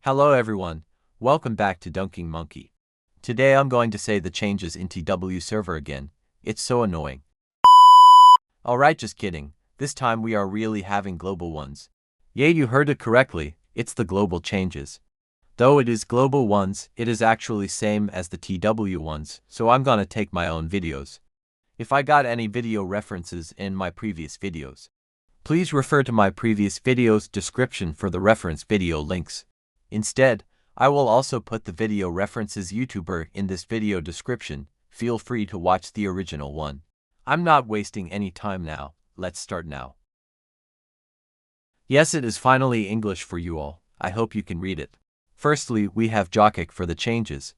Hello everyone, welcome back to Dunking Monkey. Today I'm going to say the changes in TW server again. It's so annoying. Alright, just kidding. This time we are really having global ones. Yeah, you heard it correctly, it's the global changes. Though it is global ones, it is actually same as the TW ones, so I'm gonna take my own videos. If I got any video references in my previous videos, please refer to my previous video's description for the reference video links. Instead, I will also put the video references YouTuber in this video description. Feel free to watch the original one. I'm not wasting any time now, let's start now. Yes, it is finally English for you all, I hope you can read it. Firstly, we have Jokic for the changes.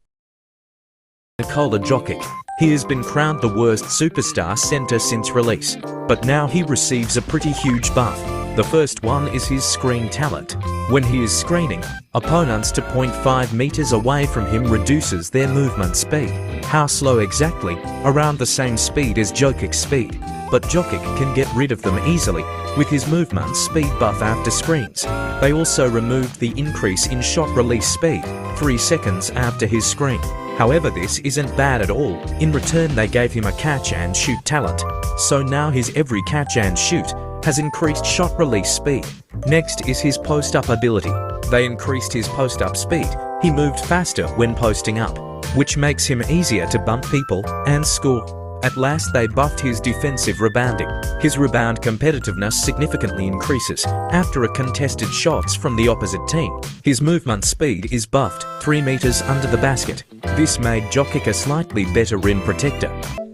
Nikola Jokic. He has been crowned the worst superstar center since release, but now he receives a pretty huge buff. The first one is his screen talent. When he is screening, opponents to 0.5 meters away from him reduces their movement speed. How slow exactly? Around the same speed as Jokic's speed, but Jokic can get rid of them easily with his movement speed buff after screens. They also removed the increase in shot release speed 3 seconds after his screen. However, this isn't bad at all. In return, they gave him a catch and shoot talent, so now his every catch and shoot has increased shot release speed. Next is his post-up ability. They increased his post-up speed. He moved faster when posting up, which makes him easier to bump people and score. At last, they buffed his defensive rebounding. His rebound competitiveness significantly increases after a contested shots from the opposite team. His movement speed is buffed 3 meters under the basket. This made Jokic a slightly better rim protector.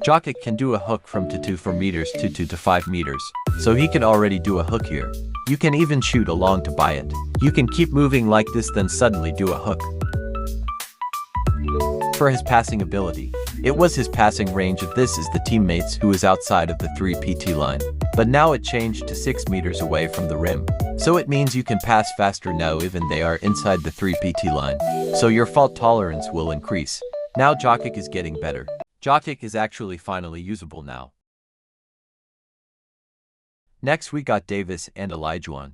Jokic can do a hook from 4 meters to 2 to 5 meters, so he can already do a hook here. You can even shoot along to buy it. You can keep moving like this, then suddenly do a hook. For his passing ability, it was his passing range of this is the teammates who is outside of the 3 PT line, but now it changed to 6 meters away from the rim. So it means you can pass faster now even they are inside the 3 PT line, so your fault tolerance will increase. Now Jokic is getting better. Jokic is actually finally usable now. Next we got Davis and Olajuwon.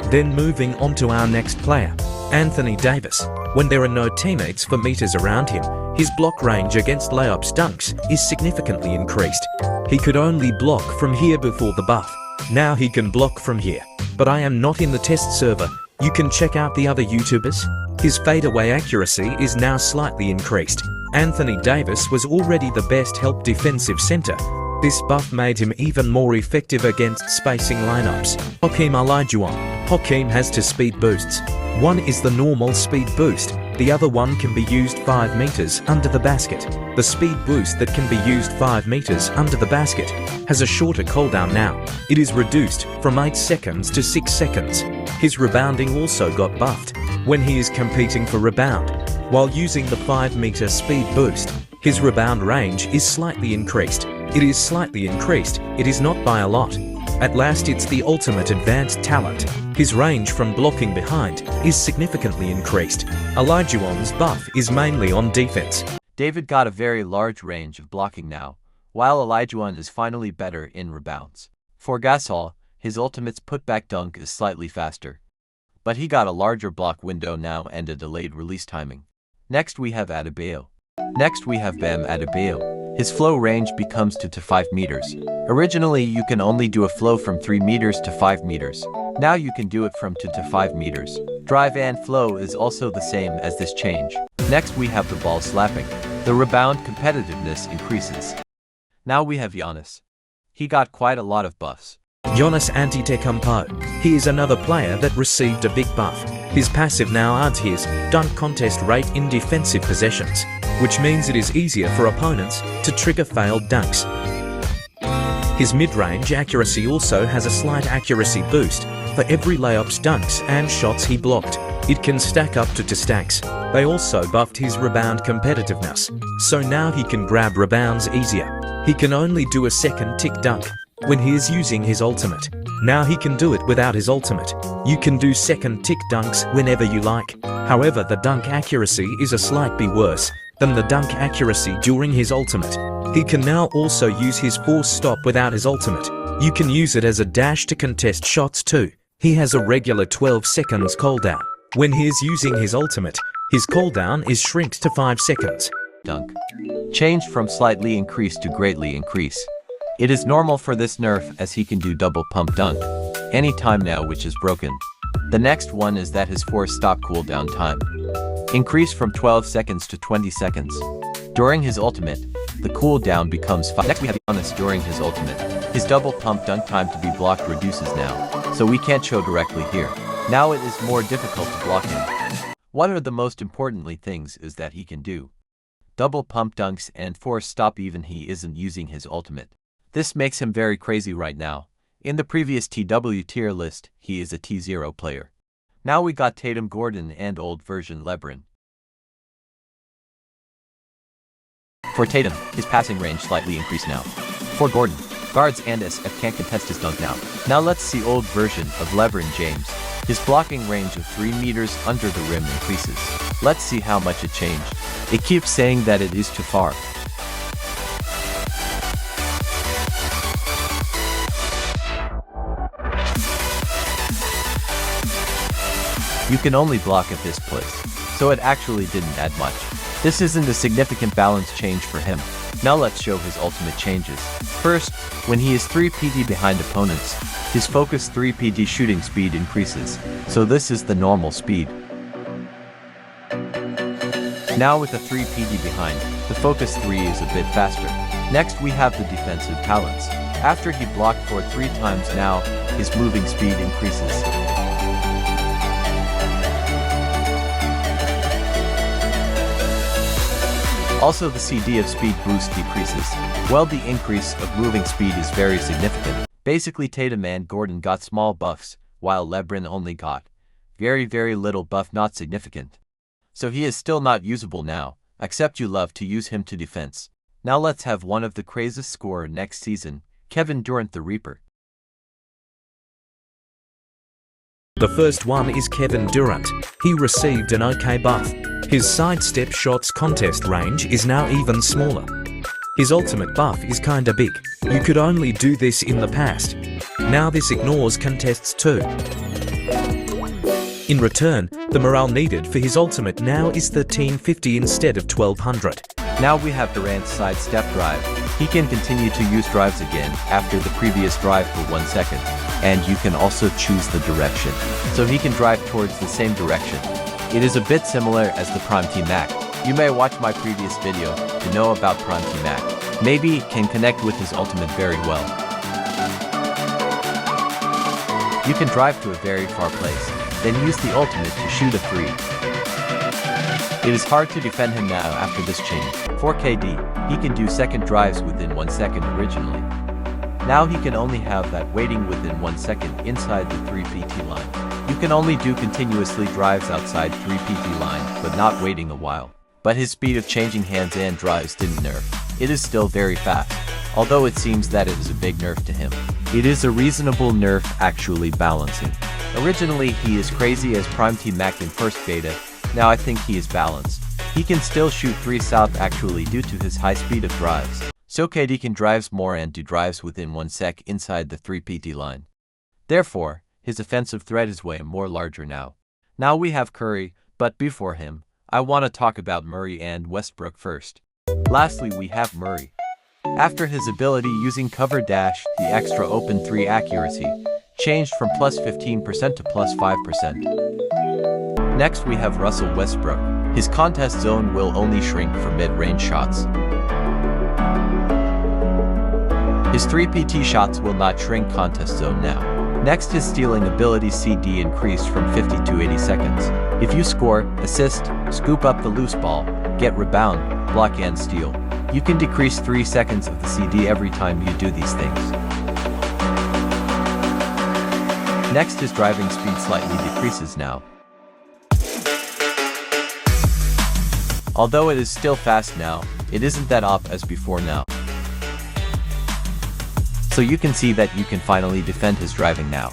Then moving on to our next player, Anthony Davis. When there are no teammates for meters around him, his block range against layups dunks is significantly increased. He could only block from here before the buff. Now he can block from here. But I am not in the test server. You can check out the other YouTubers. His fadeaway accuracy is now slightly increased. Anthony Davis was already the best help defensive center. This buff made him even more effective against spacing lineups. Hakeem Olajuwon. Hakeem has 2 speed boosts. One is the normal speed boost. The other one can be used 5 meters under the basket. The speed boost that can be used 5 meters under the basket has a shorter cooldown now. It is reduced from 8 seconds to 6 seconds. His rebounding also got buffed when he is competing for rebound. While using the 5-meter speed boost, his rebound range is slightly increased. It is slightly increased, it is not by a lot. At last, it's the ultimate advanced talent. His range from blocking behind is significantly increased. Olajuwon's buff is mainly on defense. David got a very large range of blocking now, while Olajuwon is finally better in rebounds. For Gasol, his ultimate's putback dunk is slightly faster, but he got a larger block window now and a delayed release timing. Next we have Adebayo. Next we have Bam Adebayo. His flow range becomes 2 to 5 meters. Originally you can only do a flow from 3 meters to 5 meters. Now you can do it from 2 to 5 meters. Drive and flow is also the same as this change. Next we have the ball slapping. The rebound competitiveness increases. Now we have Giannis. He got quite a lot of buffs. Giannis Antetokounmpo. He is another player that received a big buff. His passive now adds his dunk contest rate in defensive possessions, which means it is easier for opponents to trigger failed dunks. His mid-range accuracy also has a slight accuracy boost for every layups, dunks, and shots he blocked. It can stack up to 2 stacks. They also buffed his rebound competitiveness, so now he can grab rebounds easier. He can only do a second tick dunk when he is using his ultimate. Now he can do it without his ultimate. You can do second tick dunks whenever you like. However, the dunk accuracy is a slightly worse than the dunk accuracy during his ultimate. He can now also use his force stop without his ultimate. You can use it as a dash to contest shots too. He has a regular 12 seconds cooldown. When he is using his ultimate, his cooldown is shrinked to 5 seconds. Dunk. Changed from slightly increase to greatly increase. It is normal for this nerf as he can do double pump dunk anytime now, which is broken. The next one is that his force stop cooldown time increased from 12 seconds to 20 seconds. During his ultimate, the cooldown becomes 5. Next we have Giannis during his ultimate. His double pump dunk time to be blocked reduces now, so we can't show directly here. Now it is more difficult to block him. One of the most importantly things is that he can do double pump dunks and force stop even he isn't using his ultimate. This makes him very crazy right now. In the previous TW tier list, he is a T0 player. Now we got Tatum, Gordon, and old version LeBron. For Tatum, his passing range slightly increased now. For Gordon, guards and SF can't contest his dunk now. Now let's see old version of LeBron James. His blocking range of 3 meters under the rim increases. Let's see how much it changed. It keeps saying that it is too far. You can only block at this place, so it actually didn't add much. This isn't a significant balance change for him. Now let's show his ultimate changes. First, when he is 3 PD behind opponents, his focus 3 PD shooting speed increases, so this is the normal speed. Now with a 3 PD behind, the focus 3 is a bit faster. Next we have the defensive talents. After he blocked for 3 times now, his moving speed increases. Also the CD of speed boost decreases. Well, the increase of moving speed is very significant. Basically Tatum and Gordon got small buffs, while LeBron only got very little buff, not significant. So he is still not usable now, except you love to use him to defense. Now let's have one of the craziest scorer next season, Kevin Durant the Reaper. The first one is Kevin Durant. He received an OK buff. His sidestep shots contest range is now even smaller. His ultimate buff is kinda big. You could only do this in the past. Now this ignores contests too. In return, the morale needed for his ultimate now is 1350 instead of 1200. Now we have Durant's sidestep drive. He can continue to use drives again after the previous drive for 1 second. And you can also choose the direction, so he can drive towards the same direction. It is a bit similar as the Prime Team Mac. You may watch my previous video to know about Prime Team Mac. Maybe can connect with his ultimate very well. You can drive to a very far place, then use the ultimate to shoot a 3. It is hard to defend him now after this change. For KD, he can do second drives within 1 second originally. Now he can only have that waiting within 1 second inside the 3 PT line. You can only do continuously drives outside 3 PT line, but not waiting a while. But his speed of changing hands and drives didn't nerf. It is still very fast, although it seems that it is a big nerf to him. It is a reasonable nerf actually balancing. Originally he is crazy as Prime Team Mac in first beta, now I think he is balanced. He can still shoot 3 south actually due to his high speed of drives. So KD can drives more and do drives within 1 sec inside the 3 PT line. Therefore, his offensive threat is way more larger now. Now we have Curry, but before him, I want to talk about Murray and Westbrook first. Lastly we have Murray. After his ability using cover dash, the extra open 3 accuracy changed from plus 15% to plus 5%. Next we have Russell Westbrook. His contest zone will only shrink for mid-range shots. His 3 PT shots will not shrink contest zone now. Next, his stealing ability CD increased from 50 to 80 seconds. If you score, assist, scoop up the loose ball, get rebound, block and steal, you can decrease 3 seconds of the CD every time you do these things. Next, his driving speed slightly decreases now. Although it is still fast now, it isn't that OP as before now. So you can see that you can finally defend his driving now.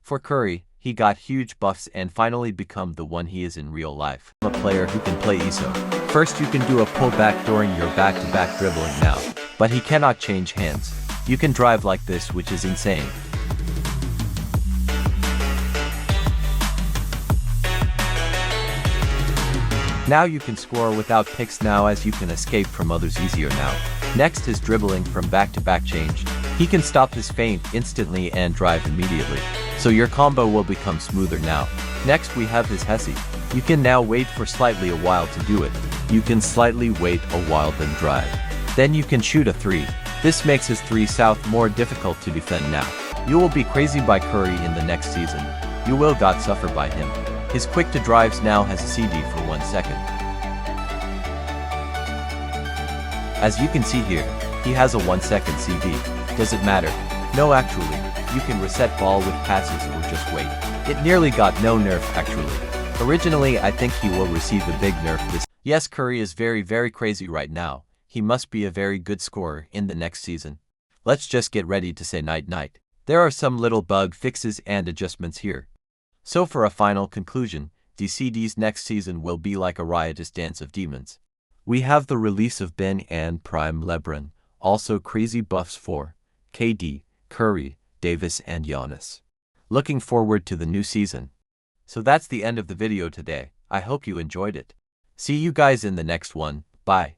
For Curry, he got huge buffs and finally become the one he is in real life. A player who can play ISO. First you can do a pullback during your back-to-back dribbling now, but he cannot change hands. You can drive like this, which is insane. Now you can score without picks now, as you can escape from others easier now. Next is dribbling from back-to-back change. He can stop his feint instantly and drive immediately, so your combo will become smoother now. Next we have his Hesse. You can now wait for slightly a while to do it. You can slightly wait a while then drive. Then you can shoot a 3. This makes his 3 south more difficult to defend now. You will be crazy by Curry in the next season. You will got suffer by him. His quick to drives now has a CD for 1 second. As you can see here, he has a 1 second CD. Does it matter? No, actually. You can reset ball with passes or just wait. It nearly got no nerf actually. Originally I think he will receive a big nerf this. Yes, Curry is very crazy right now. He must be a very good scorer in the next season. Let's just get ready to say night-night. There are some little bug fixes and adjustments here. So for a final conclusion, DCD's next season will be like a riotous dance of demons. We have the release of Ben and Prime LeBron, also crazy buffs for KD, Curry, Davis and Giannis. Looking forward to the new season. So that's the end of the video today. I hope you enjoyed it. See you guys in the next one. Bye.